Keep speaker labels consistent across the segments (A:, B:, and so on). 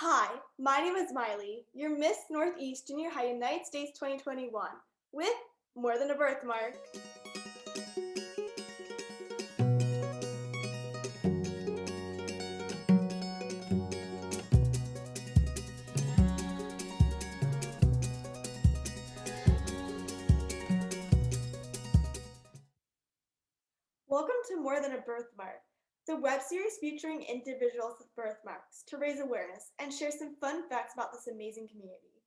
A: Hi, my name is Miley, your Miss Northeast Junior High United States 2021, with More Than a Birthmark. Welcome to More Than a Birthmark, the web series featuring individuals with birthmarks to raise awareness and share some fun facts about this amazing community.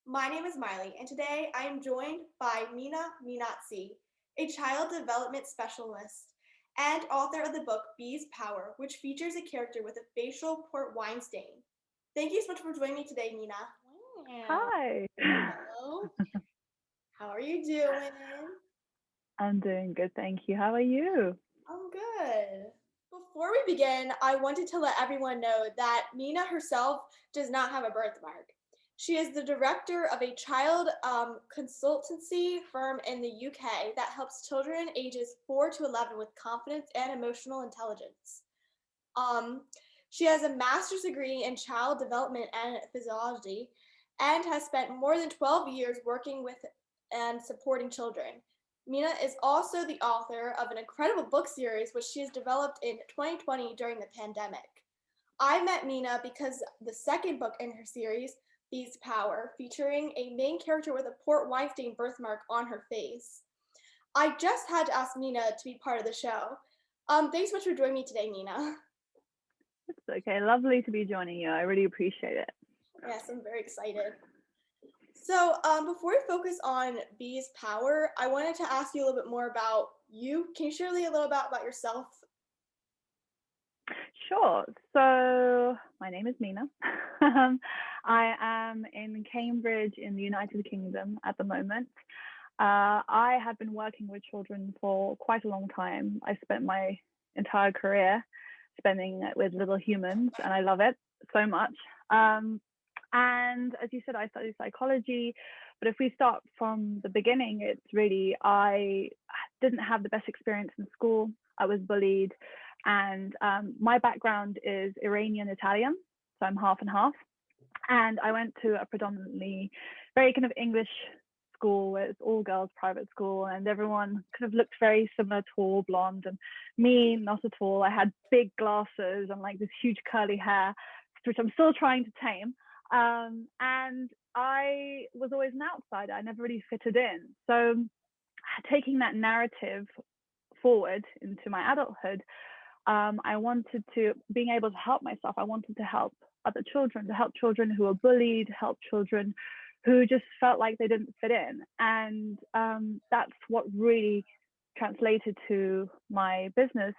A: My name is Miley, and today I am joined by Mina Minozzi, a child development specialist and author of the book Bee's Power, which features a character with a facial port wine stain. Thank you so much for joining me today, Mina. Wow.
B: Hi.
A: Hello. How are you doing?
B: I'm doing good, thank you. How are you?
A: I'm good. Before we begin, I wanted to let everyone know that Mina herself does not have a birthmark. She is the director of a child consultancy firm in the UK that helps children ages 4 to 11 with confidence and emotional intelligence. Um, she has a master's degree in child development and physiology and has spent more than 12 years working with and supporting children. Mina is also the author of an incredible book series which she has developed in 2020 during the pandemic. I met Mina because the second book in her series, Bee's Power, featuring a main character with a Port Weinstein birthmark on her face. I just had to ask Mina to be part of the show. Thanks so much for joining me today, Mina.
B: It's okay. Lovely to be joining you. I really appreciate it.
A: Yes, I'm very excited. So, before we focus on Bee's Power, I wanted to ask you a little bit more about you. Can you share a little about yourself?
B: Sure. So, my name is Mina. I am in Cambridge in the United Kingdom at the moment. I have been working with children for quite a long time. I spent my entire career spending it with little humans, and I love it so much. And as you said, I studied psychology. But if we start from the beginning, it's really I didn't have the best experience in school. I was bullied. And my background is Iranian Italian, so I'm half and half. And I went to a predominantly very kind of English school where it's all girls private school, and everyone kind of looked very similar, tall, blonde, and me not at all. I had big glasses and like this huge curly hair, which I'm still trying to tame. And I was always an outsider. I never really fitted in. So taking that narrative forward into my adulthood, I wanted to being able to help myself. I wanted to help other children, to help children who were bullied, help children who just felt like they didn't fit in. And that's what really translated to my business,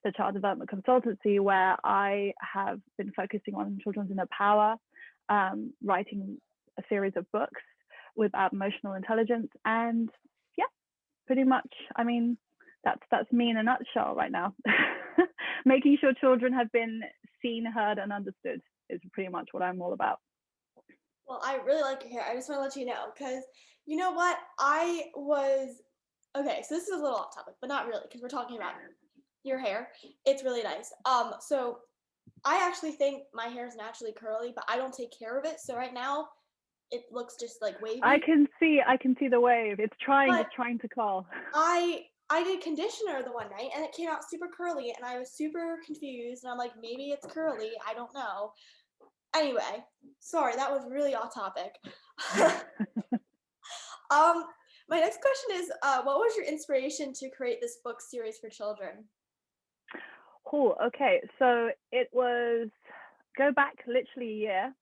B: the Child Development Consultancy, where I have been focusing on children's inner power, writing a series of books about emotional intelligence. And yeah, pretty much, I mean, that's me in a nutshell right now. Making sure children have been seen, heard, and understood is pretty much what I'm all about.
A: Well, I really like your hair. I just want to let you know because you know what? Okay, so this is a little off topic, but not really because we're talking about your hair. It's really nice. So I actually think my hair is naturally curly, but I don't take care of it. So right now it looks just like
B: I
A: wavy.
B: can see the wave. It's
A: But
B: trying to call.
A: I did conditioner the one night and it came out super curly and I was super confused and I'm like, maybe it's curly. I don't know. Anyway, sorry, that was really off topic. um, my next question is, what was your inspiration to create this book series for children?
B: Cool. Okay, so it was go back literally a year,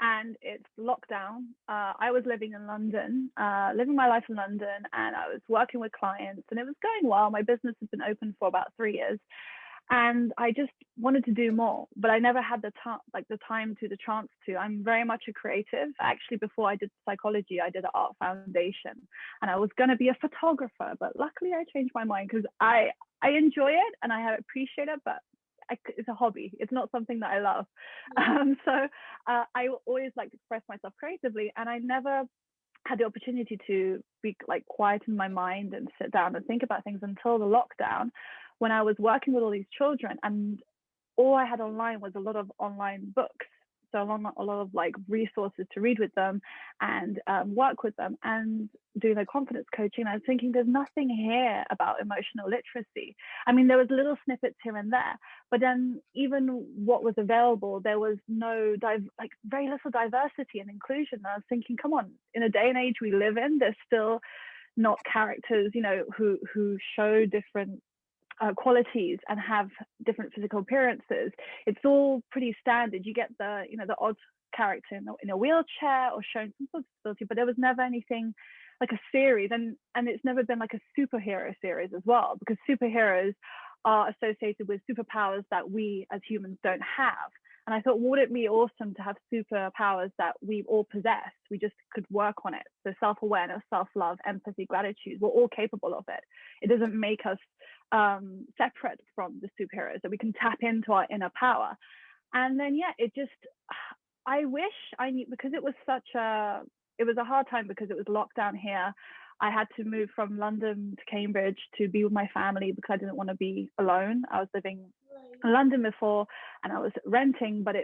B: and it's lockdown. I was living in London, living my life in London, and I was working with clients, and it was going well. My business has been open for about 3 years, and I just wanted to do more, but I never had the time to the chance to. I'm very much a creative. Actually, before I did psychology, I did an art foundation, and I was going to be a photographer, but luckily I changed my mind because I enjoy it and I appreciate it, but it's a hobby. It's not something that I love. So I always like to express myself creatively, and I never had the opportunity to be like quiet in my mind and sit down and think about things until the lockdown, when I was working with all these children, and all I had online was a lot of online books. so a lot of like resources to read with them and work with them and do their confidence coaching. I was thinking, there's nothing here about emotional literacy. I mean, there was little snippets here and there, but then even what was available, there was no like very little diversity and inclusion. And I was thinking, come on, in a day and age we live in, there's still not characters, you know, who show different qualities and have different physical appearances. It's all pretty standard. You get the, you know, the odd character in a wheelchair or showing some sort of disability, but there was never anything like a series, and it's never been like a superhero series as well, because superheroes are associated with superpowers that we as humans don't have. And I thought, would it be awesome to have superpowers that we all possess? We just could work on it. So self-awareness, self-love, empathy, gratitude, we're all capable of it. It doesn't make us separate from the superheroes, that we can tap into our inner power. And then, yeah, it just, I wish I knew, because it was a hard time because it was lockdown here. I had to move from London to Cambridge to be with my family because I didn't want to be alone. I was living in London before and I was renting, but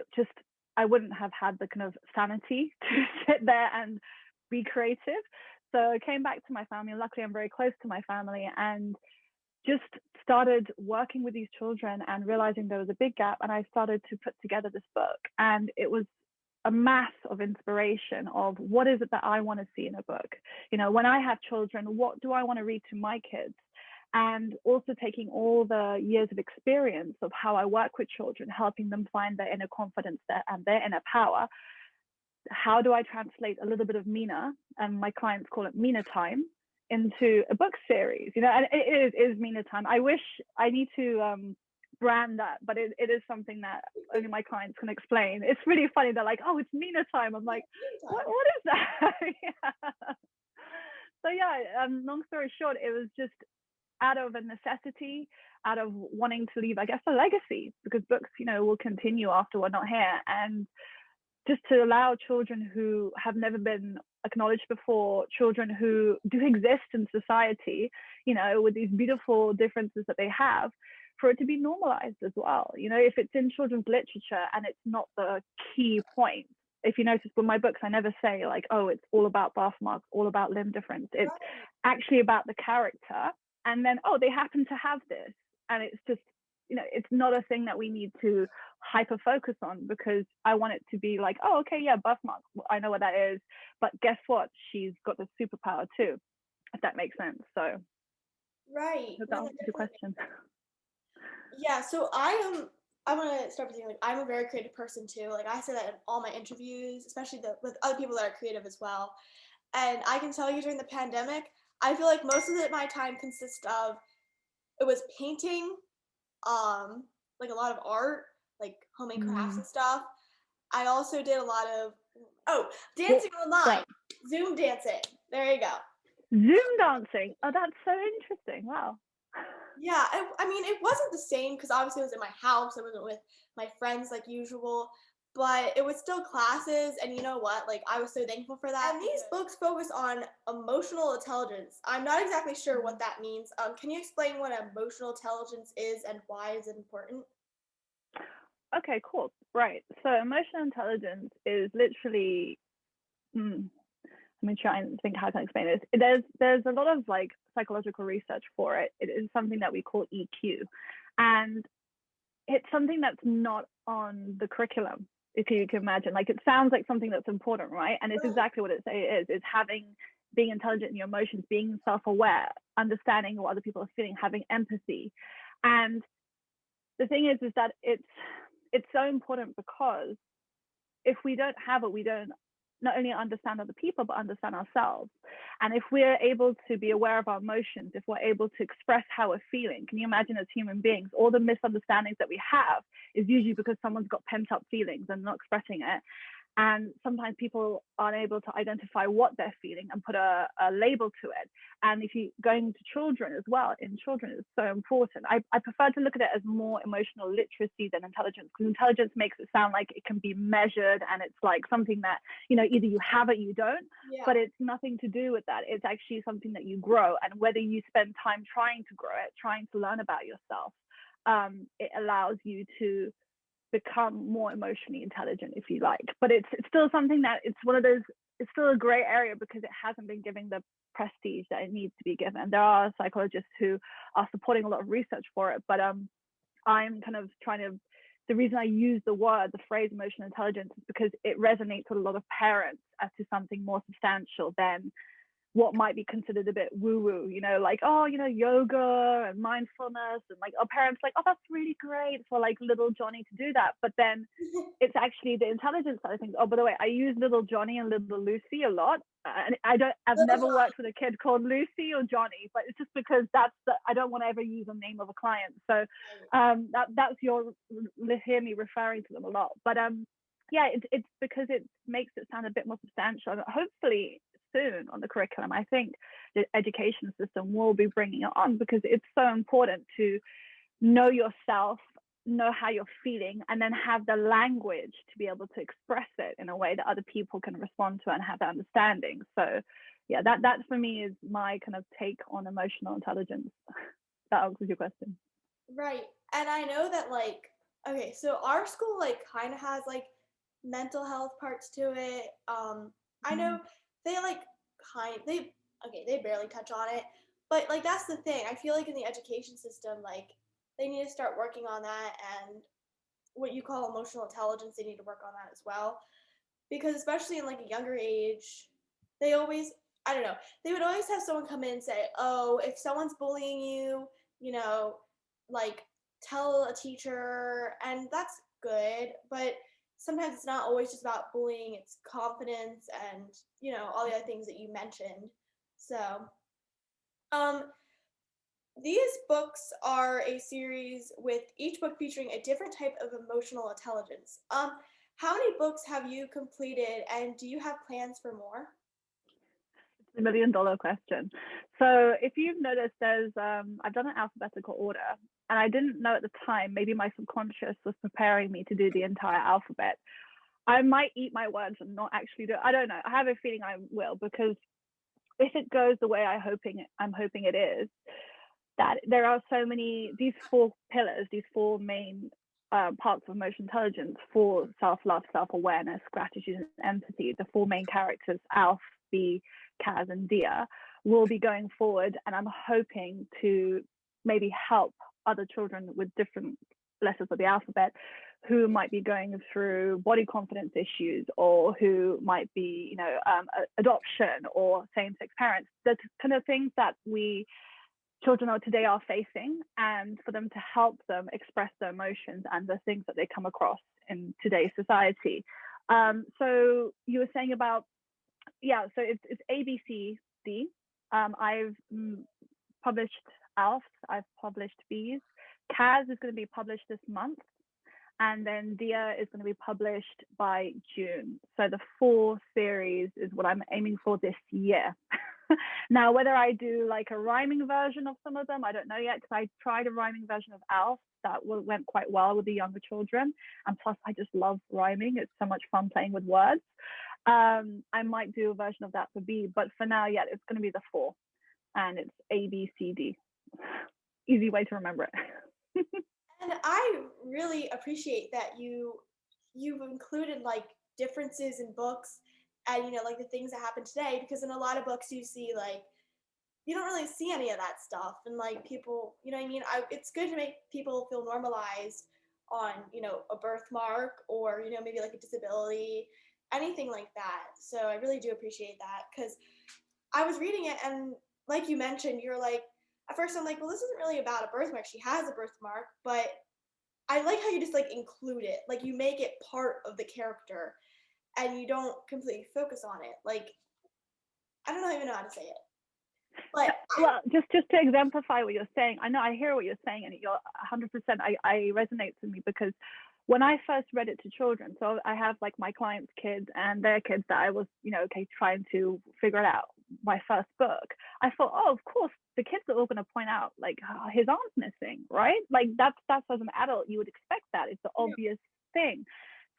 B: I wouldn't have had the kind of sanity to sit there and be creative. So I came back to my family. Luckily, I'm very close to my family, and just started working with these children and realizing there was a big gap. And I started to put together this book, and it was a mass of inspiration of what is it that I want to see in a book. You know, when I have children, what do I want to read to my kids? And also taking all the years of experience of how I work with children, helping them find their inner confidence and their inner power. How do I translate a little bit of Mina, and my clients call it Mina Time, into a book series? You know, and it is Mina Time. I wish I need to brand that, but it is something that only my clients can explain. It's really funny. They're like, oh, it's Mina Time. I'm like, what is that? Yeah. So yeah, long story short, it was just out of a necessity, out of wanting to leave, I guess, a legacy, because books, you know, will continue after we're not here. And just to allow children who have never been acknowledged before, children who do exist in society, you know, with these beautiful differences that they have, for it to be normalized as well. You know, if it's in children's literature and it's not the key point. If you notice with my books, I never say like, oh, it's all about birthmarks, all about limb difference. It's actually about the character. And then, oh, they happen to have this. And it's just, you know, it's not a thing that we need to hyper focus on, because I want it to be like, oh, okay, yeah, birthmark, I know what that is. But guess what? She's got the superpower too, if that makes sense. So,
A: Right.
B: that answers your question.
A: Yeah, so I want to start with saying, like, I'm a very creative person too. Like, I say that in all my interviews, especially with other people that are creative as well. And I can tell you, during the pandemic, I feel like most of my time consists of, it was painting, like a lot of art, like homemade crafts and stuff. I also did a lot of dancing online,
B: Right.
A: Zoom dancing. There you go.
B: Zoom dancing. Oh, that's so interesting. Wow.
A: Yeah, I mean, it wasn't the same because obviously it was in my house. I wasn't with my friends like usual, but it was still classes. And you know what? Like, I was so thankful for that. And these books focus on emotional intelligence. I'm not exactly sure what that means. Can you explain what emotional intelligence is and why is it important?
B: Okay, cool. Right. So emotional intelligence is literally, let me try and think how I can explain this. There's a lot of like psychological research for it. It is something that we call EQ, and it's something that's not on the curriculum, if you can imagine. Like, it sounds like something that's important, right? And it's exactly what it is. It's being intelligent in your emotions, being self-aware, understanding what other people are feeling, having empathy. And the thing is that it's so important, because if we don't have it, we don't not only understand other people, but understand ourselves. And if we're able to be aware of our emotions, if we're able to express how we're feeling, can you imagine, as human beings, all the misunderstandings that we have is usually because someone's got pent up feelings and not expressing it. And sometimes people aren't able to identify what they're feeling and put a label to it. And if you going to children as well, in children, it's so important. I prefer to look at it as more emotional literacy than intelligence, because intelligence makes it sound like it can be measured, and it's like something that, you know, either you have it, you don't. Yeah. But it's nothing to do with that. It's actually something that you grow, and whether you spend time trying to grow it, trying to learn about yourself, it allows you to become more emotionally intelligent, if you like. But it's still something that it's one of those, it's still a gray area because it hasn't been given the prestige that it needs to be given. There are psychologists who are supporting a lot of research for it, but I'm kind of trying to, the reason I use the phrase emotional intelligence is because it resonates with a lot of parents as to something more substantial than what might be considered a bit woo-woo, like, oh, yoga and mindfulness, and like our parents like, oh, that's really great for like little Johnny to do that. But then it's actually the intelligence side of things. Oh, by the way, I use little Johnny and little Lucy a lot. And I've never worked with a kid called Lucy or Johnny, but it's just because I don't want to ever use a name of a client. So that's you'll hear me referring to them a lot. But yeah, it's because it makes it sound a bit more substantial. And hopefully soon on the curriculum, I think the education system will be bringing it on, because it's so important to know yourself, know how you're feeling, and then have the language to be able to express it in a way that other people can respond to and have that understanding. So yeah, that for me is my kind of take on emotional intelligence. That answers your question.
A: Right. And I know that okay, so our school kind of has mental health parts to it. I know they they barely touch on it, but that's the thing. I feel like in the education system, they need to start working on that, and what you call emotional intelligence, they need to work on that as well. Because especially in a younger age, they always, I don't know, they would always have someone come in and say, oh, if someone's bullying you, you know, like tell a teacher, and that's good, but sometimes it's not always just about bullying, it's confidence and, all the other things that you mentioned. So, um, these books are a series with each book featuring a different type of emotional intelligence. How many books have you completed, and do you have plans for more?
B: The $1 million question. So if you've noticed, there's I've done an alphabetical order, and I didn't know at the time, maybe my subconscious was preparing me to do the entire alphabet. I might eat my words and not actually do it. I don't know. I have a feeling I will, because if it goes the way I'm hoping it is, that there are so many, these 4 pillars, these 4 main parts of emotional intelligence, for self-love, self-awareness, gratitude, and empathy. The 4 main characters, Alf, B, Kaz, and Dia, will be going forward, and I'm hoping to maybe help other children with different letters of the alphabet who might be going through body confidence issues, or who might be, adoption or same-sex parents. The kind of things that children of today are facing, and for them to help them express their emotions and the things that they come across in today's society. So you were saying about, yeah, so it's A, B, C, D. I've published Alf, I've published B's. Kaz is going to be published this month, and then Dia is going to be published by June. So the 4 series is what I'm aiming for this year. Now, whether I do a rhyming version of some of them, I don't know yet, because I tried a rhyming version of Alf that went quite well with the younger children. And plus, I just love rhyming. It's so much fun playing with words. I might do a version of that for B, but for now, yeah, it's going to be the 4. And it's A, B, C, D. Easy way to remember it.
A: And I really appreciate that you've included differences in books, and the things that happen today, because in a lot of books you see you don't really see any of that stuff, and people, what I mean, it's good to make people feel normalized on a birthmark, or maybe a disability, anything like that. So I really do appreciate that, because I was reading it, and like you mentioned, you're at first I'm well, this isn't really about a birthmark, she has a birthmark, but I like how you just include it, you make it part of the character, and you don't completely focus on it. I don't even know how to say it, but
B: well, just to exemplify what you're saying, I hear what you're saying, and you're 100%. I resonates with me, because when I first read it to children, so I have my clients' kids and their kids that I was, trying to figure it out. My first book, I thought, oh, of course, the kids are all going to point out oh, his arm's missing, right? That's as an adult you would expect that. It's the obvious thing.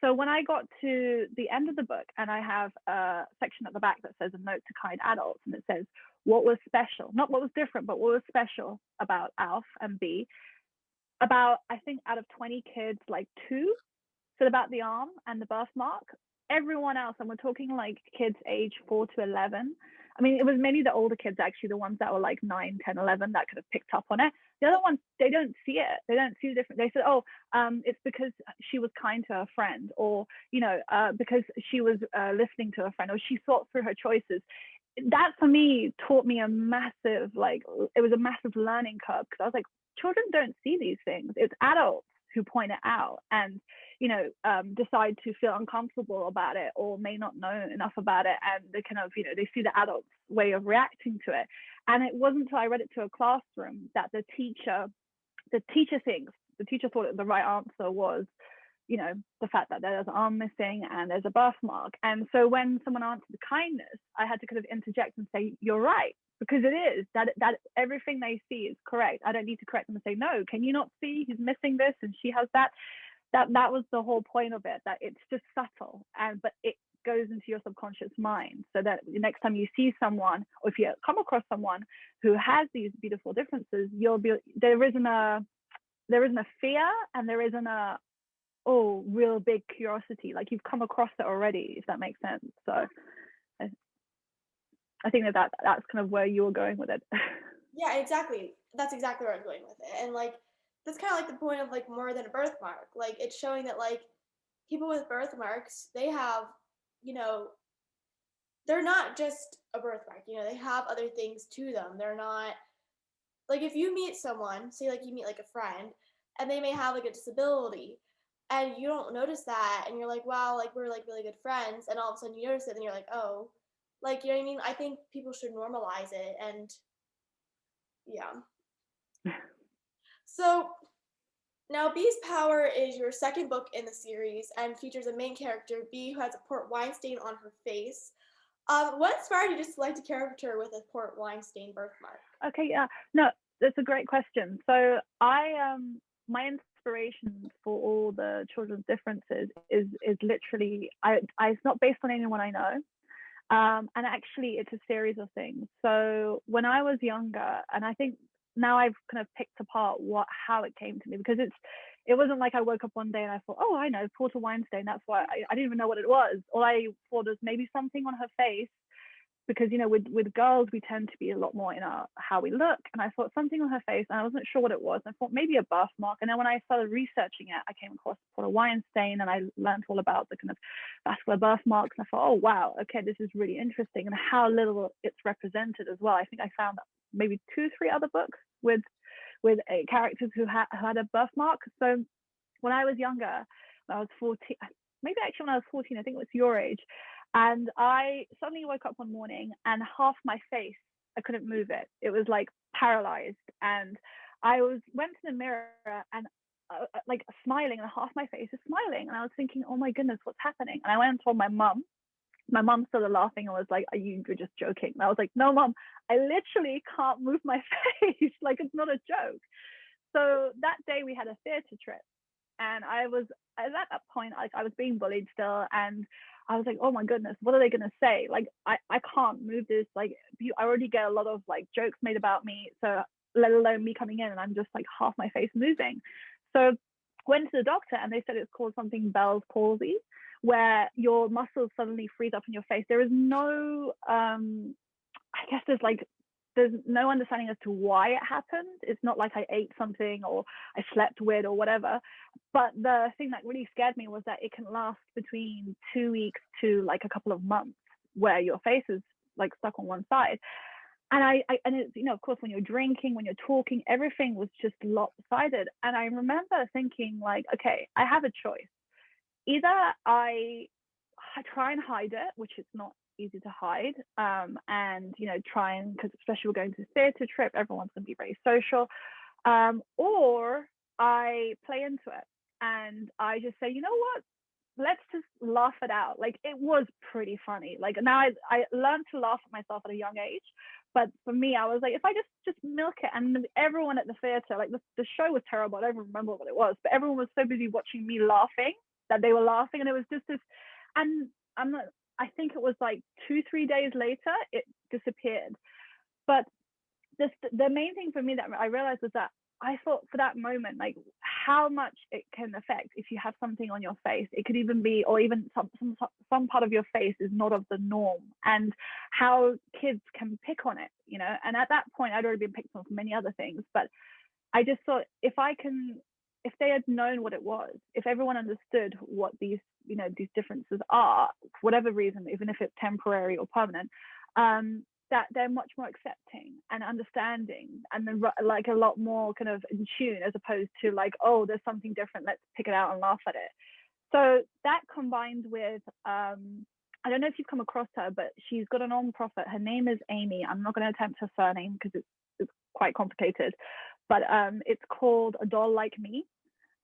B: So when I got to the end of the book, and I have a section at the back that says a note to kind adults, and it says what was special, not what was different, but what was special about Alf and B. About, I think, out of 20 kids, 2 said about the arm and the birthmark. Everyone else, and we're talking like kids age 4 to 11. I mean, it was mainly the older kids, actually, the ones that were like 9, 10, 11 that could have picked up on it. The other ones, they don't see it. They don't see the difference. They said, oh, it's because she was kind to her friend, or, because she was listening to her friend, or she thought through her choices. That for me taught me a massive, it was a massive learning curve, because I was like, children don't see these things. It's adults who point it out and decide to feel uncomfortable about it, or may not know enough about it, and they kind of they see the adult's way of reacting to it. And it wasn't until I read it to a classroom that the teacher thought that the right answer was the fact that there's an arm missing and there's a birthmark. And so when someone answered kindness, I had to kind of interject and say, you're right, because it is that everything they see is correct. I don't need to correct them and say, no, can you not see he's missing this and she has that. That was the whole point of it, that it's just subtle, but it goes into your subconscious mind, so that the next time you see someone, or if you come across someone who has these beautiful differences, there isn't a fear, and there isn't a real big curiosity, like you've come across it already, if that makes sense. So I think that's kind of where you were going with it.
A: Yeah, exactly. That's exactly where I was going with it. And that's kind of like the point of more than a birthmark. Like, it's showing that people with birthmarks, they have, they're not just a birthmark. They have other things to them. They're not if you meet someone, say you meet a friend, and they may have a disability, and you don't notice that, and you're like, wow, we're really good friends, and all of a sudden you notice it, and you're like, oh, you know what I mean? I think people should normalize it, and yeah. So now, Bee's Power is your second book in the series and features a main character, Bee, who has a port wine stain on her face. What inspired you to select a character with a port wine stain birthmark?
B: Okay, yeah, no, that's a great question. So my inspiration for all the children's differences is literally, it's not based on anyone I know. And actually, it's a series of things. So when I was younger, and I think now I've kind of picked apart how it came to me, because it wasn't like I woke up one day and I thought, oh, I know, Porter Weinstein. That's why I didn't even know what it was. All I thought was maybe something on her face, because with girls we tend to be a lot more in how we look, and I thought something on her face, and I wasn't sure what it was. I thought maybe a birthmark, and then when I started researching it, I came across Porter Weinstein, and I learned all about the kind of vascular birthmarks, and I thought, oh wow, okay, this is really interesting, and how little it's represented as well. I think I found maybe 2-3 other books with characters who had a birthmark. So when I was younger, when I was 14, maybe actually when I was 14, I think it was your age, and I suddenly woke up one morning and half my face, I couldn't move it. It was paralyzed, and I went to the mirror and smiling, and half my face is smiling, and I was thinking, oh my goodness, what's happening? And I went and told my mum. My mum started laughing and was like, you were just joking. And I was like, no, Mum, I literally can't move my face. It's not a joke. So that day we had a theatre trip, and I was at that point, I was being bullied still, and I was like, oh my goodness, what are they going to say? I can't move this. I already get a lot of jokes made about me, so let alone me coming in and I'm just half my face moving. So went to the doctor, and they said it's called something Bell's palsy, where your muscles suddenly freeze up in your face. There is no, I guess there's no understanding as to why it happened. It's not like I ate something or I slept weird or whatever. But the thing that really scared me was that it can last between 2 weeks to a couple of months, where your face is stuck on one side. And and it's, of course, when you're drinking, when you're talking, everything was just lopsided. And I remember thinking okay, I have a choice. Either I try and hide it, which is not easy to hide, and try and, because especially we're going to a theatre trip, everyone's going to be very social, or I play into it and I just say, you know what, let's just laugh it out. It was pretty funny. Now I learned to laugh at myself at a young age, but for me, I was like, if I just milk it. And everyone at the theatre, the show was terrible, I don't even remember what it was, but everyone was so busy watching me laughing that they were laughing, and it was just this. And I think it was 2-3 days later it disappeared. But the main thing for me that I realized was that I thought for that moment, like how much it can affect if you have something on your face. It could even be, or even some part of your face is not of the norm, and how kids can pick on it, you know. And at that point, I'd already been picked on for many other things, but I just thought if they had known what it was, if everyone understood what these, you know, these differences are, for whatever reason, even if it's temporary or permanent, that they're much more accepting and understanding, and then like a lot more kind of in tune, as opposed to like, oh, there's something different, let's pick it out and laugh at it. So that combined with, I don't know if you've come across her, but she's got a non-profit. Her name is Amy. I'm not going to attempt her surname because it's quite complicated, but it's called A Doll Like Me.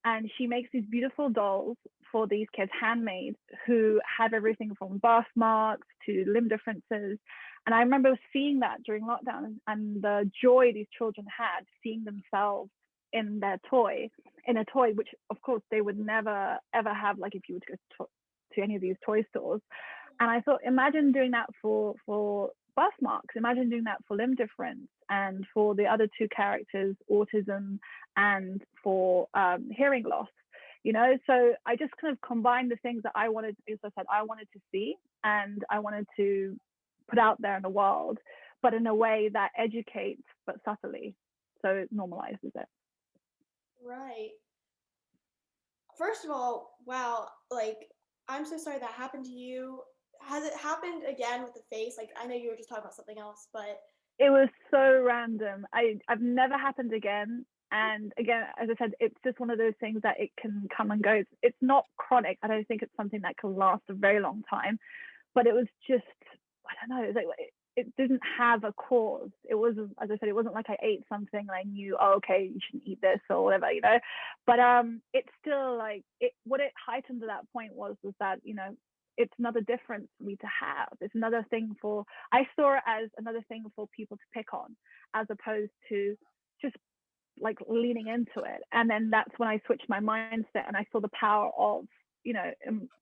B: And she makes these beautiful dolls for these kids, handmade, who have everything from birthmarks to limb differences. And I remember seeing that during lockdown, and the joy these children had seeing themselves in their toy, in a toy, which of course they would never ever have, like if you were to go to any of these toy stores. And I thought, imagine doing that for birthmarks, imagine doing that for limb difference, and for the other two characters, autism, and for hearing loss, you know. So I just kind of combined the things that I wanted, as I said, I wanted to see and I wanted to put out there in the world, but in a way that educates but subtly, so it normalizes it.
A: Right. First of all, wow, like I'm so sorry that happened to you. Has it happened again with the face? Like I know you were just talking about something else, but
B: It was so random. I've never happened again. And again, as I said, it's just one of those things that it can come and go. It's not chronic. I don't think it's something that can last a very long time. But it was just, I don't know, it didn't have a cause. It wasn't, as I said, it wasn't like I ate something and I knew, oh, okay, you shouldn't eat this or whatever, you know. But it's still like, what it heightened to that point was that, you know, it's another difference for me to have. It's another thing I saw it as another thing for people to pick on, as opposed to just like leaning into it. And then that's when I switched my mindset and I saw the power of, you know,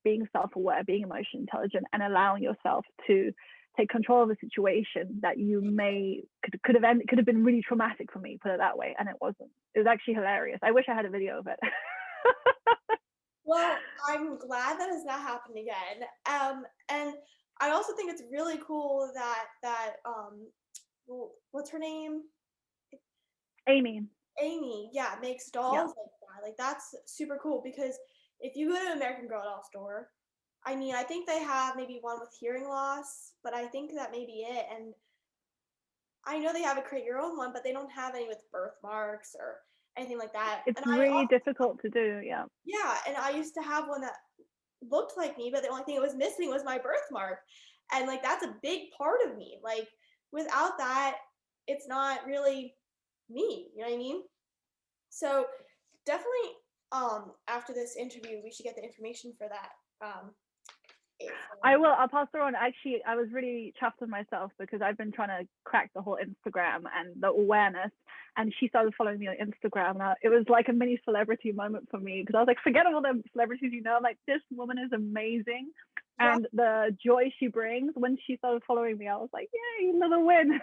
B: being self-aware, being emotionally intelligent, and allowing yourself to take control of a situation that you could have been really traumatic for me, put it that way. And it wasn't. It was actually hilarious. I wish I had a video of it.
A: well, I'm glad that has not happened again. And I also think it's really cool that what's her name?
B: Amy.
A: Amy, yeah, makes dolls like that. Like that's super cool, because if you go to an American Girl doll store, I mean, I think they have maybe one with hearing loss, but I think that may be it. And I know they have a create your own one, but they don't have any with birthmarks or anything like that.
B: It's
A: And
B: really difficult to do, yeah.
A: Yeah, and I used to have one that looked like me, but the only thing it was missing was my birthmark. And like that's a big part of me. Like without that, it's not really me, you know what I mean? So definitely after this interview we should get the information for that.
B: I'll pass her on. Actually, I was really chuffed with myself because I've been trying to crack the whole Instagram and the awareness, and she started following me on Instagram, and it was like a mini celebrity moment for me, because I was like, forget all the celebrities, you know, I'm like, this woman is amazing. Yeah. And the joy she brings. When she started following me, I was like, yay, another win.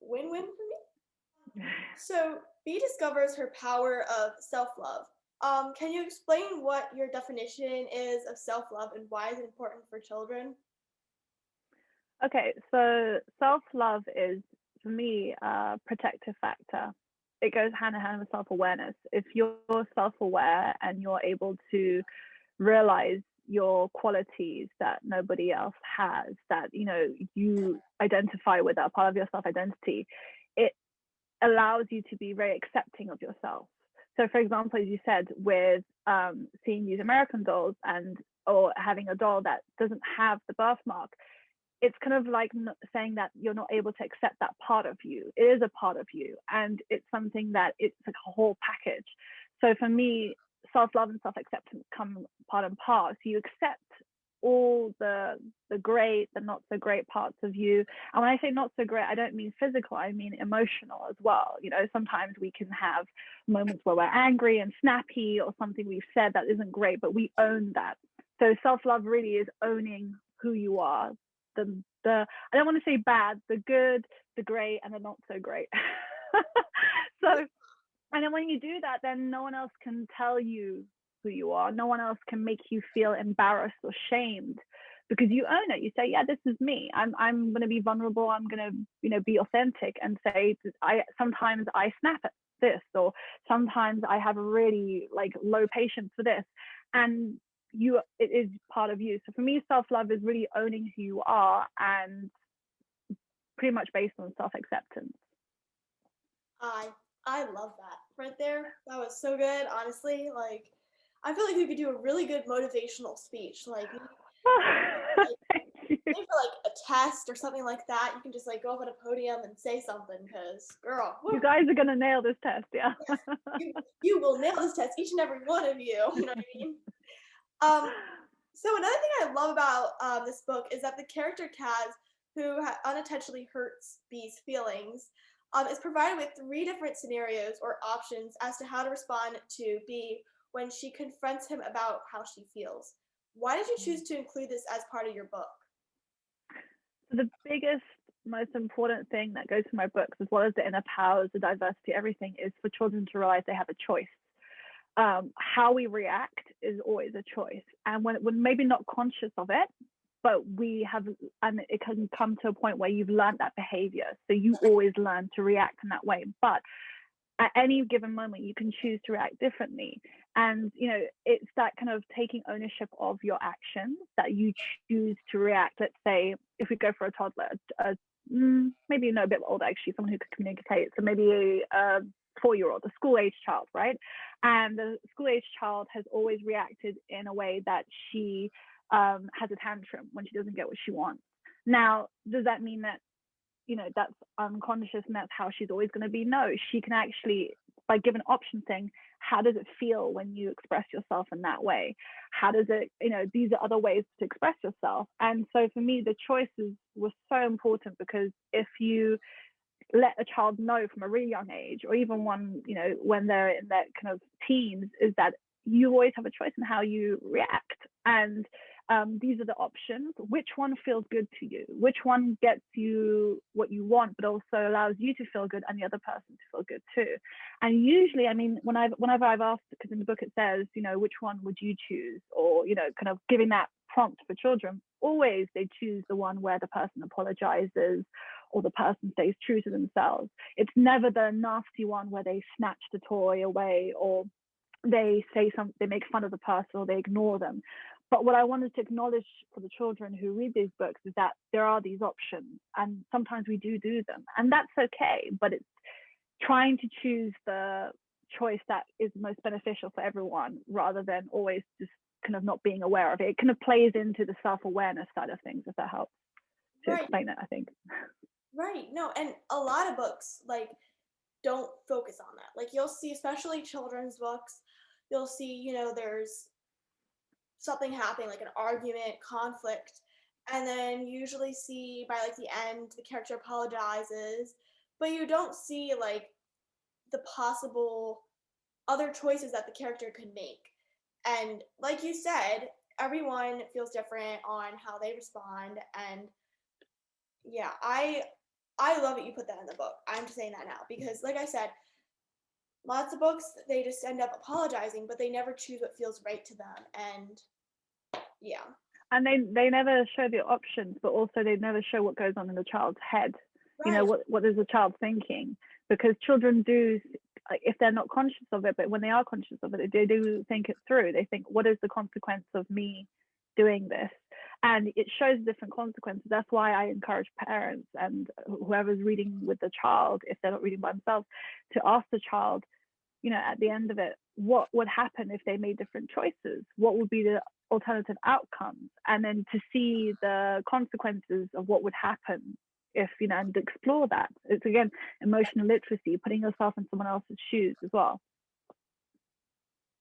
A: Win-win for me. So B discovers her power of self-love. Can you explain what your definition is of self-love and why is it important for children?
B: Okay, so self-love is, for me, a protective factor. It goes hand in hand with self-awareness. If you're self-aware and you're able to realize your qualities that nobody else has, that, you know, you identify with, that part of your self-identity, it allows you to be very accepting of yourself. So for example, as you said, with seeing these American dolls or having a doll that doesn't have the birthmark, it's kind of like saying that you're not able to accept that part of you. It is a part of you, and it's something that it's like a whole package. So for me, self-love and self-acceptance come part and part. So you accept all the great, the not so great parts of you. And when I say not so great, I don't mean physical, I mean emotional as well. You know, sometimes we can have moments where we're angry and snappy, or something we've said that isn't great, but we own that. So self-love really is owning who you are. The I don't want to say bad, the good, the great, and the not so great. So, and then when you do that, then no one else can tell you who you are. No one else can make you feel embarrassed or shamed because you own it. You say, yeah, this is me. I'm going to be vulnerable. I'm going to, be authentic and say, sometimes I snap at this, or sometimes I have a really like low patience for this. And it is part of you. So for me, self-love is really owning who you are, and pretty much based on self-acceptance.
A: I I love that right there. That was so good, honestly. Like, I feel like we could do a really good motivational speech. Like, like maybe for like a test or something like that. You can just like go up on a podium and say something. Cause girl,
B: You
A: whew,
B: guys are gonna nail this test, yeah.
A: yes, you will nail this test, each and every one of you. You know what I mean? Um, so another thing I love about this book is that the character Kaz, who unintentionally hurts B's feelings, is provided with three different scenarios or options as to how to respond to B when she confronts him about how she feels. Why did you choose to include this as part of your book?
B: So the biggest, most important thing that goes through my books, as well as the inner powers, the diversity, everything, is for children to realize they have a choice. How we react is always a choice, and when we're maybe not conscious of it, but we have, and it can come to a point where you've learned that behavior, so you always learn to react in that way. But at any given moment, you can choose to react differently, and it's that kind of taking ownership of your actions, that you choose to react. Let's say if we go for a toddler, maybe a bit older, actually, someone who could communicate, so maybe a 4-year-old, a school-age child, right? And the school-age child has always reacted in a way that she has a tantrum when she doesn't get what she wants. Now, does that mean that that's unconscious and that's how she's always going to be? No, she can actually, by given option, saying, how does it feel when you express yourself in that way? How does it, these are other ways to express yourself. And so for me, the choices were so important, because if you let a child know from a really young age, or even when they're in that kind of teens, is that you always have a choice in how you react. And these are the options. Which one feels good to you? Which one gets you what you want, but also allows you to feel good and the other person to feel good too? And usually, I mean, whenever I've asked, because in the book it says, which one would you choose, or kind of giving that prompt for children, always they choose the one where the person apologizes or the person stays true to themselves. It's never the nasty one where they snatch the toy away, or they say something, they make fun of the person, or they ignore them. But what I wanted to acknowledge for the children who read these books is that there are these options, and sometimes we do them, and that's okay. But it's trying to choose the choice that is most beneficial for everyone, rather than always just kind of not being aware of it. It kind of plays into the self-awareness side of things, if that helps to
A: Right,
B: explain it, I think.
A: right. No, and a lot of books like don't focus on that. Like you'll see, especially children's books, you'll see, there's something happening, like an argument, conflict, and then you usually see by like the end the character apologizes, but you don't see like the possible other choices that the character could make. And like you said, everyone feels different on how they respond. And yeah, I love that you put that in the book. I'm just saying that now because like I said, lots of books they just end up apologizing, but they never choose what feels right to them. And yeah.
B: And they never show the options, but also they never show what goes on in the child's head.
A: Right.
B: What is the child thinking? Because children do, if they're not conscious of it, but when they are conscious of it, they do think it through. They think, what is the consequence of me doing this? And it shows different consequences. That's why I encourage parents and whoever's reading with the child, if they're not reading by themselves, to ask the child, at the end of it, what would happen if they made different choices? What would be the alternative outcomes? And then to see the consequences of what would happen if, and explore that. It's, again, emotional literacy, putting yourself in someone else's shoes as well.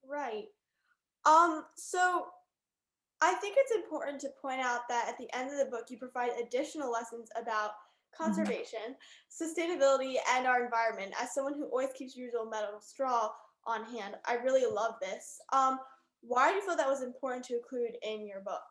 A: Right. So I think it's important to point out that at the end of the book, you provide additional lessons about
B: Mm-hmm.
A: conservation, sustainability, and our environment. As someone who always keeps reusable metal straw on hand, I really love this. Why do you feel that was important to include in your book?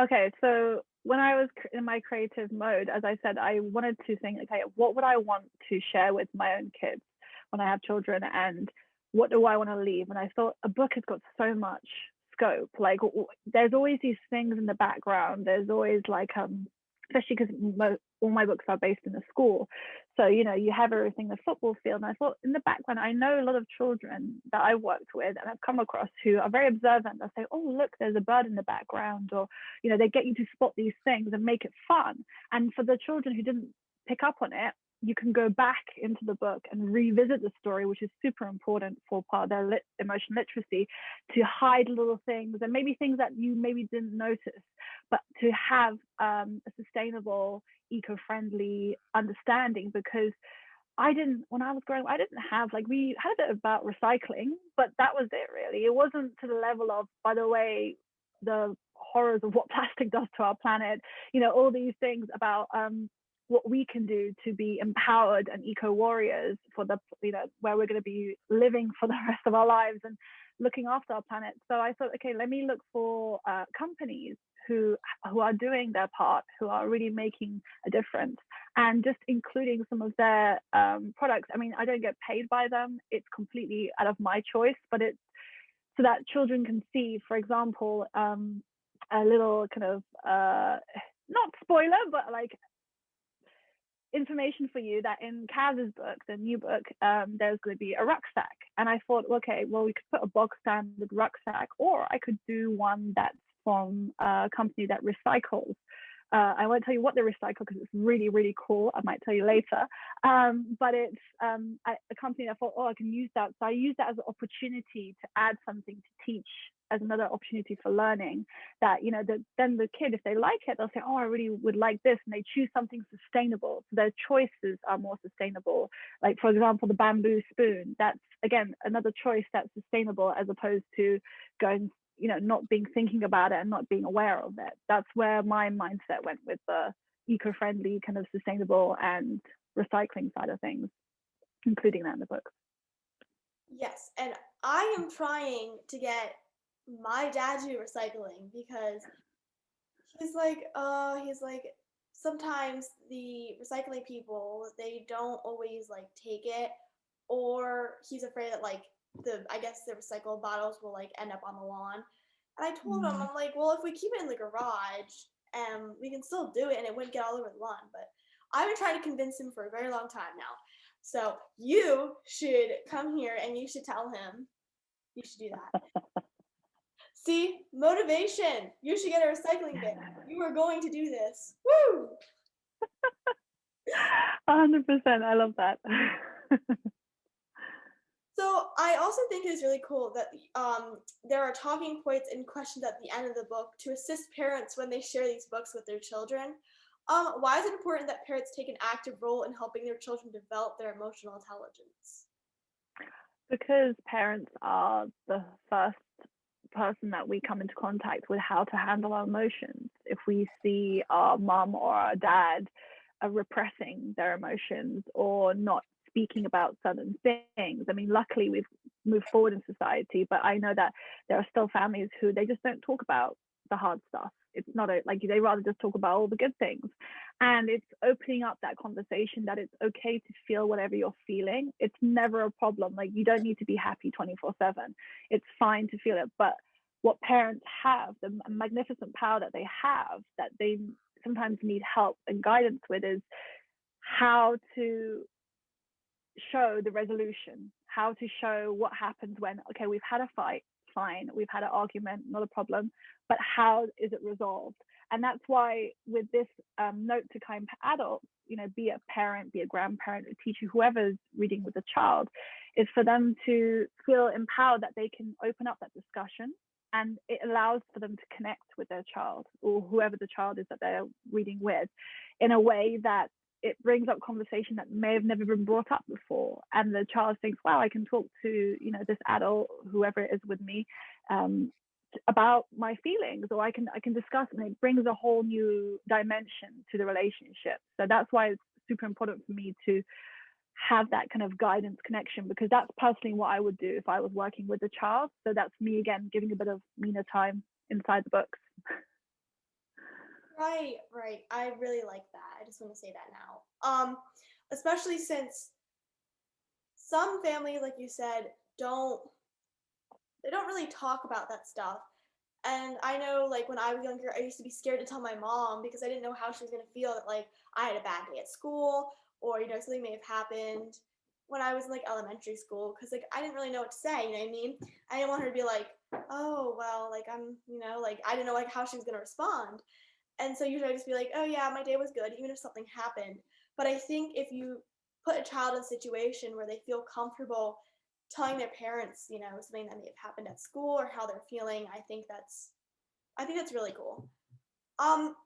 B: Okay, so when I was in my creative mode, as I said, I wanted to think, okay, what would I want to share with my own kids when I have children, and what do I want to leave? And I thought a book has got so much scope. Like there's always these things in the background. There's always like especially because all my books are based in a school, so you have everything, the football field. And I thought in the background, I know a lot of children that I've worked with and I've come across who are very observant. They'll say, oh look, there's a bird in the background, or they get you to spot these things and make it fun. And for the children who didn't pick up on it, you can go back into the book and revisit the story, which is super important for part of their emotion literacy, to hide little things and maybe things that you maybe didn't notice, but to have a sustainable, eco-friendly understanding. Because when I was growing up, I didn't have, like, we had a bit about recycling, but that was it really. It wasn't to the level of, by the way, the horrors of what plastic does to our planet, all these things about what we can do to be empowered and eco warriors for the where we're going to be living for the rest of our lives and looking after our planet. So I thought, okay, let me look for companies who are doing their part, who are really making a difference, and just including some of their products. I mean, I don't get paid by them. It's completely out of my choice, but it's so that children can see, for example, a little kind of not spoiler, but like information for you that in Kaz's book, the new book, there's going to be a rucksack. And I thought, okay, well, we could put a bog standard rucksack, or I could do one that's from a company that recycles. I won't tell you what they recycle because it's really, really cool. I might tell you later. But it's a company that I thought, oh, I can use that. So I use that as an opportunity to add something to teach, as another opportunity for learning, that then the kid, if they like it, they'll say, oh, I really would like this, and they choose something sustainable, so their choices are more sustainable. Like, for example, the bamboo spoon, that's again another choice that's sustainable, as opposed to going not thinking about it and not being aware of it. That's where my mindset went, with the eco-friendly, kind of sustainable and recycling side of things, including that in the book.
A: Yes, and I am trying to get my dad to do recycling, because he's like sometimes the recycling people, they don't always like take it, or he's afraid that like I guess the recycled bottles will like end up on the lawn. And I told him, I'm like, well, if we keep it in the garage, we can still do it and it wouldn't get all over the lawn. But I've been trying to convince him for a very long time now. So you should come here and you should tell him. You should do that. See, motivation. You should get a recycling bin. You are going to do this. Woo!
B: 100%. I love that.
A: So I also think it is really cool that there are talking points and questions at the end of the book to assist parents when they share these books with their children. Why is it important that parents take an active role in helping their children develop their emotional intelligence?
B: Because parents are the first person that we come into contact with how to handle our emotions. If we see our mum or our dad repressing their emotions or not speaking about certain things, I mean, luckily we've moved forward in society, but I know that there are still families who they just don't talk about the hard stuff. It's not like they rather just talk about all the good things. And it's opening up that conversation that it's okay to feel whatever you're feeling. It's never a problem. Like, you don't need to be happy 24/7. It's fine to feel it. But what parents have, the magnificent power that they have, that they sometimes need help and guidance with, is how to show the resolution, how to show what happens when, okay, we've had a fight, fine, we've had an argument, not a problem, but how is it resolved? And that's why with this note to kind adults, be a parent, be a grandparent, a teacher, whoever's reading with a child, is for them to feel empowered that they can open up that discussion, and it allows for them to connect with their child, or whoever the child is that they're reading with, in a way that it brings up conversation that may have never been brought up before. And the child thinks, wow, I can talk to, this adult, whoever it is with me, about my feelings, or I can discuss, and it brings a whole new dimension to the relationship. So that's why it's super important for me to have that kind of guidance connection, because that's personally what I would do if I was working with a child. So that's me, again, giving a bit of Mina time inside the books.
A: Right, right. I really like that. I just want to say that now. Especially since some families, like you said, don't they don't really talk about that stuff. And I know, like, when I was younger, I used to be scared to tell my mom because I didn't know how she was gonna feel that, like, I had a bad day at school or, something may have happened when I was in, like, elementary school. Because like, I didn't really know what to say, you know what I mean? I didn't want her to be like, "Oh, well, like, like, I didn't know, like, how she was gonna respond. And so usually I just be like, "Oh, yeah, my day was good," even if something happened. But I think if you put a child in a situation where they feel comfortable telling their parents, something that may have happened at school or how they're feeling, I think that's really cool. Um,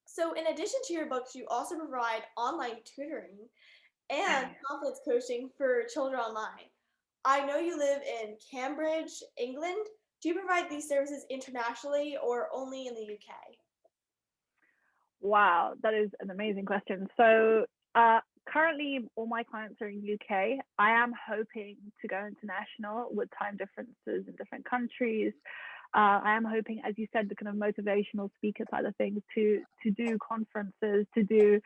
A: so in addition to your books, you also provide online tutoring and confidence coaching for children online. I know you live in Cambridge, England. Do you provide these services internationally or only in the UK?
B: Wow, that is an amazing question. So currently, all my clients are in UK. I am hoping to go international with time differences in different countries. I am hoping, as you said, the kind of motivational speaker side of things to do conferences, to do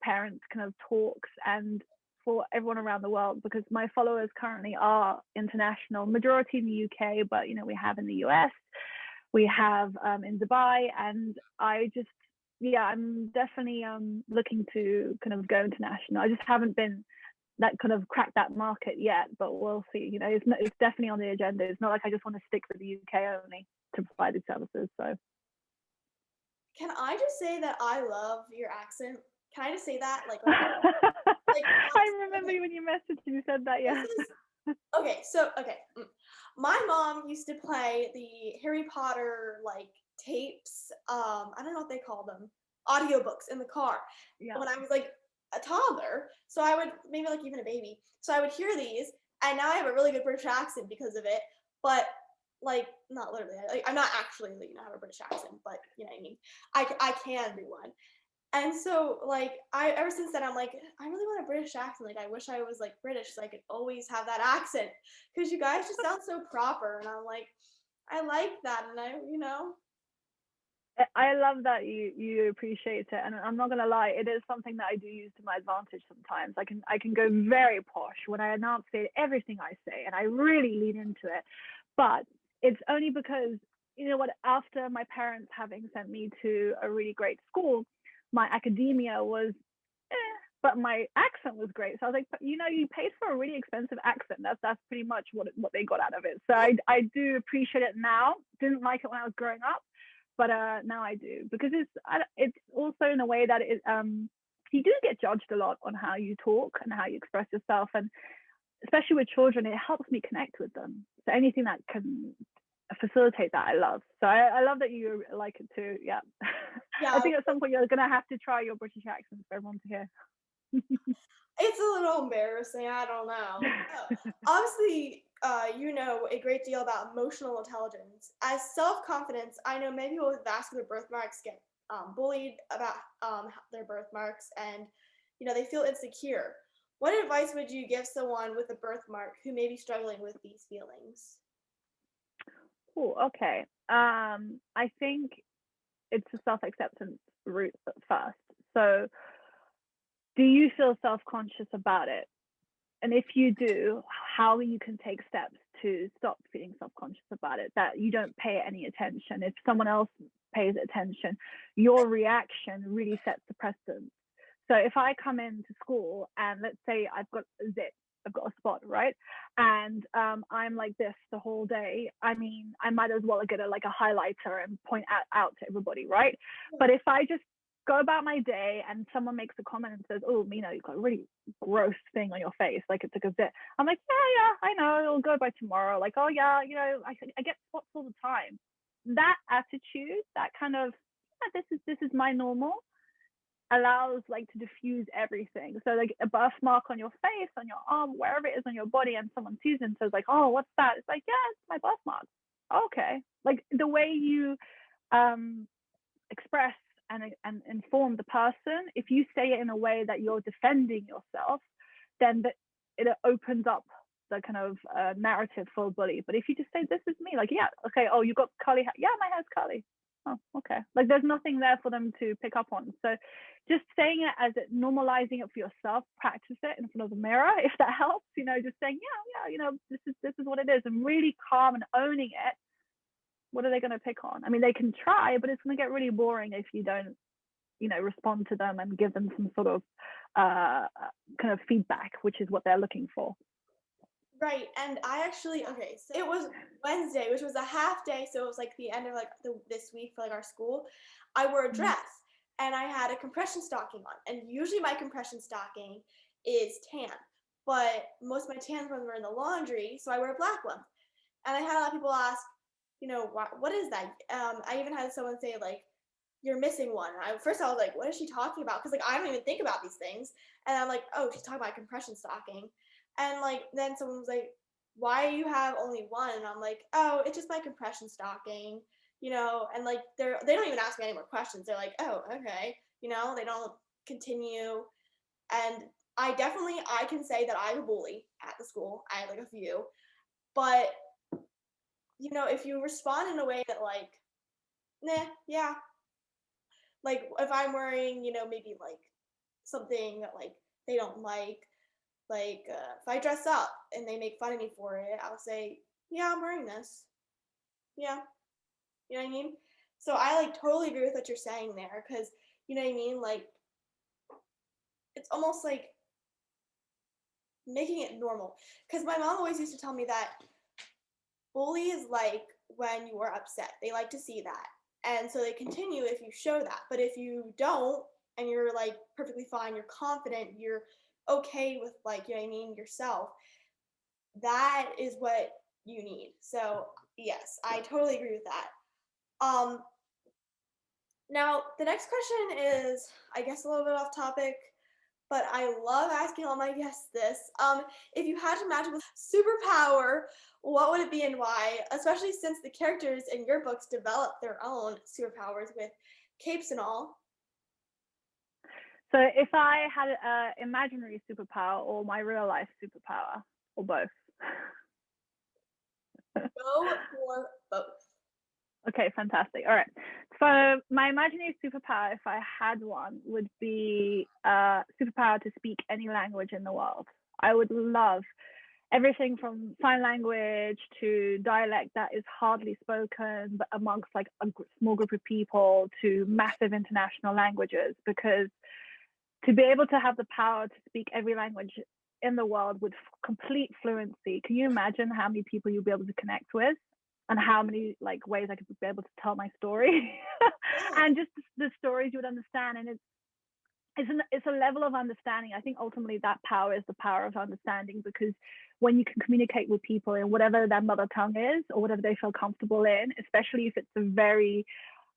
B: parents kind of talks, and for everyone around the world, because my followers currently are international, majority in the UK, but we have in the US, we have in Dubai, and I just yeah, I'm definitely looking to kind of go international. I just haven't been that kind of cracked that market yet, but we'll see. It's definitely on the agenda. It's not like I just want to stick with the UK only to provide these services. So
A: Can I just say that I love your accent? Can I just say that, like, right now? Like,
B: I remember
A: okay,
B: when you messaged and you said that.
A: this
B: Yeah.
A: is okay. So, okay, my mom used to play the Harry Potter like tapes. I don't know what they call them, audiobooks in the car
B: Yeah.
A: when I was like a toddler. So I would maybe like even a baby. So I would hear these, and now I have a really good British accent because of it. But like not literally, I'm not actually have a British accent, but you know what I mean. I can do one. And so, like, I ever since then, I'm like, I really want a British accent. Like, I wish I was like British, so I could always have that accent. Because you guys just sound so proper, and I'm like, I like that, and
B: I love that you appreciate it, and I'm not gonna lie, it is something that I do use to my advantage sometimes. I can go very posh when I enunciate everything I say, and I really lean into it. But it's only because what, after my parents having sent me to a really great school, my academia was but my accent was great. So I was like, you paid for a really expensive accent. That's pretty much what they got out of it. So I do appreciate it now. Didn't like it when I was growing up, but now I do, because it's also in a way that you do get judged a lot on how you talk and how you express yourself, and especially with children, it helps me connect with them. So anything that can facilitate that, I love. So I love that you like it too. Yeah. I
A: yeah,
B: think at some point you're gonna have to try your British accent for everyone to hear.
A: it's a little embarrassing. I don't know. Obviously, you know a great deal about emotional intelligence. As self confidence, I know many people with vascular birthmarks get bullied about their birthmarks, and they feel insecure. What advice would you give someone with a birthmark who may be struggling with these feelings?
B: Cool. Okay. I think it's a self-acceptance route first. So, do you feel self-conscious about it? And if you do, how you can take steps to stop feeling self-conscious about it, that you don't pay any attention. If someone else pays attention, your reaction really sets the precedent. So if I come into school and let's say I've got a zit, I've got a spot, right? And I'm like this the whole day. I mean, I might as well get like a highlighter and point out to everybody, right? But if I just go about my day and someone makes a comment and says, "Oh, Mina, you've got a really gross thing on your face, like it's like a zit," I'm like, "Yeah, I know, it'll go by tomorrow." Like, "Oh yeah, I get spots all the time." That attitude, that kind of, yeah, this is my normal, allows like to diffuse everything. So like a birthmark on your face, on your arm, wherever it is on your body, and someone sees it and says like, "Oh, what's that?" It's like, "Yeah, it's my birthmark." Okay. Like the way you express and inform the person, if you say it in a way that you're defending yourself, then it opens up the kind of narrative for a bully. But if you just say, "This is me," like, "Yeah, okay, oh, you got curly hair." "Yeah, my hair's curly." Oh, okay. Like there's nothing there for them to pick up on. So just saying it as it, normalizing it for yourself, practice it in front of the mirror if that helps, just saying, yeah, this is what it is, and really calm and owning it. What are they going to pick on? I mean, they can try, but it's going to get really boring if you don't, respond to them and give them some sort of kind of feedback, which is what they're looking for.
A: Right, and I actually okay, so it was Wednesday, which was a half day, so it was like the end of like this week for like our school. I wore a
B: Mm.
A: dress and I had a compression stocking on, and usually my compression stocking is tan, but most of my tan ones were in the laundry, so I wear a black one. And I had a lot of people ask, what is that? I even had someone say like, "You're missing one." First I was like, "What is she talking about?" Because like I don't even think about these things, and I'm like, "Oh, she's talking about compression stocking." And like then someone was like, "Why do you have only one?" And I'm like, "Oh, it's just my compression stocking." And like they don't even ask me any more questions. They're like, "Oh, okay." They don't continue. And I can say that I'm a bully at the school. I have like a few. But if you respond in a way that like, nah, yeah. Like if I'm wearing, maybe like something that like they don't like if I dress up and they make fun of me for it, I'll say, "Yeah, I'm wearing this." Yeah, you know what I mean? So I like totally agree with what you're saying there because you know what I mean? Like it's almost like making it normal. Because my mom always used to tell me that bullies like when you are upset. They like to see that. And so they continue if you show that. But if you don't and you're like perfectly fine, you're confident, you're okay with like, you know what I mean, yourself, that is what you need. So yes, I totally agree with that. Um Now the next question is I guess a little bit off topic, but I love asking all my guests this. If you had a magical superpower, what would it be and why? Especially since the characters in your books develop their own superpowers with capes and all.
B: So if I had an imaginary superpower or my real life superpower or both.
A: Go for both.
B: Okay, fantastic. All right. So my imaginary superpower, if I had one, would be superpower to speak any language in the world. I would love everything from sign language to dialect that is hardly spoken but amongst like a small group of people to massive international languages, because to be able to have the power to speak every language in the world with complete fluency, can you imagine how many people you'll be able to connect with and how many like ways I could be able to tell my story
A: Yeah.
B: and just the stories you would understand. And it's a level of understanding. I think ultimately that power is the power of understanding, because when you can communicate with people in whatever their mother tongue is or whatever they feel comfortable in, especially if it's a very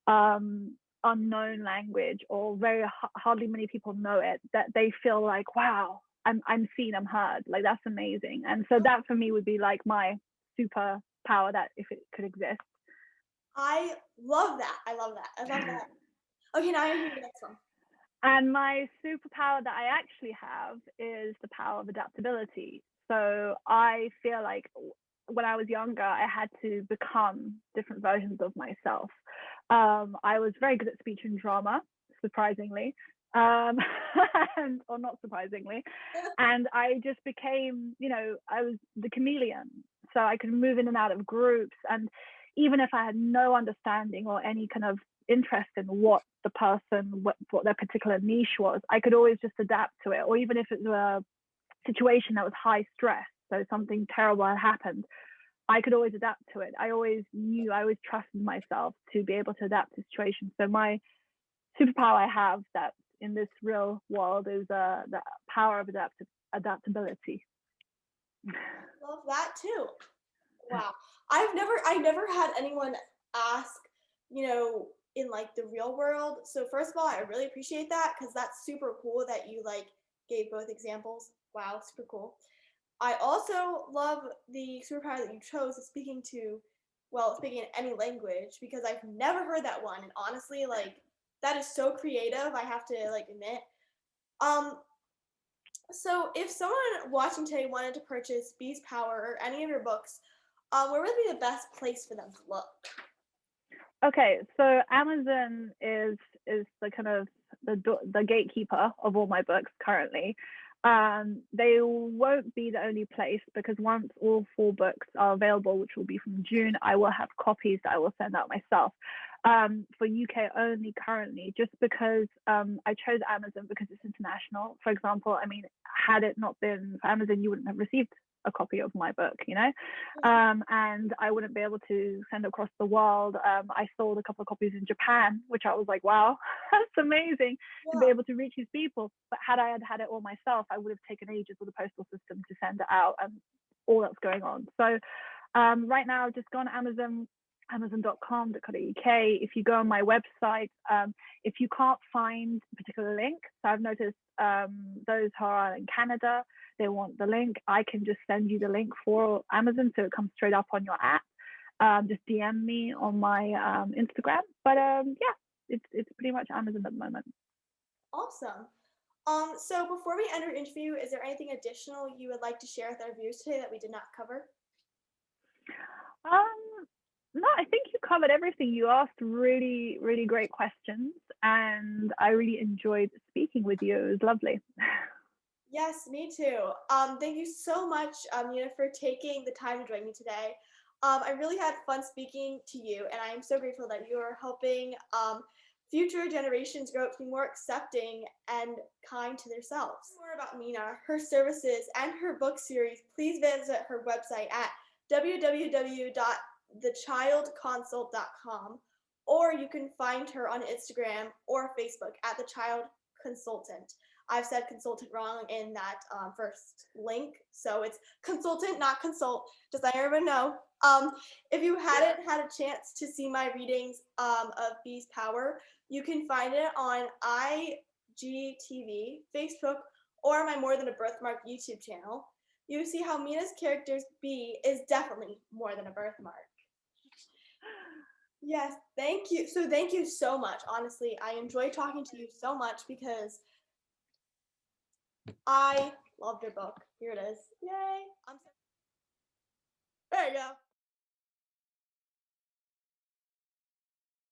B: unknown language or very hardly many people know it, that they feel like, wow, I'm seen, I'm heard. Like that's amazing. And so that for me would be like my super power, that if it could exist.
A: I love that. I love that. I love that. Okay, now I hear the next one.
B: And my superpower that I actually have is the power of adaptability. So I feel like when I was younger, I had to become different versions of myself. I was very good at speech and drama, surprisingly, or not surprisingly. And I just became, I was the chameleon. So I could move in and out of groups. And even if I had no understanding or any kind of interest in what the person, what their particular niche was, I could always just adapt to it. Or even if it was a situation that was high stress, so something terrible had happened, I could always adapt to it. I always trusted myself to be able to adapt to situations. So my superpower I have that in this real world is the power of adaptability.
A: Love that too. Wow. I never had anyone ask, in like the real world. So first of all, I really appreciate that because that's super cool that you like gave both examples. Wow, super cool. I also love the superpower that you chose of speaking in any language because I've never heard that one. And honestly, like that is so creative, I have to like admit. Um, so if someone watching today wanted to purchase Bee's Power or any of your books, where would be the best place for them to look?
B: Okay, so Amazon is the kind of the gatekeeper of all my books currently. They won't be the only place because once all 4 books are available, which will be from June, I will have copies that I will send out myself. For UK only currently, just because I chose Amazon because it's international. For example, I mean, had it not been for Amazon, you wouldn't have received a copy of my book, you know, and I wouldn't be able to send across the world. I sold a couple of copies in Japan, which I was like, wow, that's amazing to be able to reach these people. But had I had it all myself, I would have taken ages with the postal system to send it out and all that's going on. So right now, just go on Amazon, amazon.com.co.uk. If you go on my website, if you can't find a particular link, so I've noticed those who are in Canada, they want the link. I can just send you the link for Amazon, so it comes straight up on your app. Just DM me on my Instagram. But yeah, it's pretty much Amazon at the moment.
A: Awesome. So before we end our interview, is there anything additional you would like to share with our viewers today that we did not cover?
B: No, I think you covered everything. You asked really, really great questions, and I really enjoyed speaking with you. It was lovely.
A: Yes, me too. Thank you so much, Mina, for taking the time to join me today. I really had fun speaking to you, and I am so grateful that you are helping future generations grow up to be more accepting and kind to themselves. For more about Mina, her services, and her book series, please visit her website at www.thechildconsult.com, or you can find her on Instagram or Facebook at The Child Consultant. I've said consultant wrong in that first link, so it's consultant, not consult, just let everyone know. If you hadn't had a chance to see my readings of Bee's Power, you can find it on IGTV, Facebook, or my More Than a Birthmark YouTube channel. You see how Mina's character's Bee is definitely more than a birthmark. Yes, thank you. So thank you so much. Honestly, I enjoy talking to you so much because I loved your book. Here it is. Yay. There you go.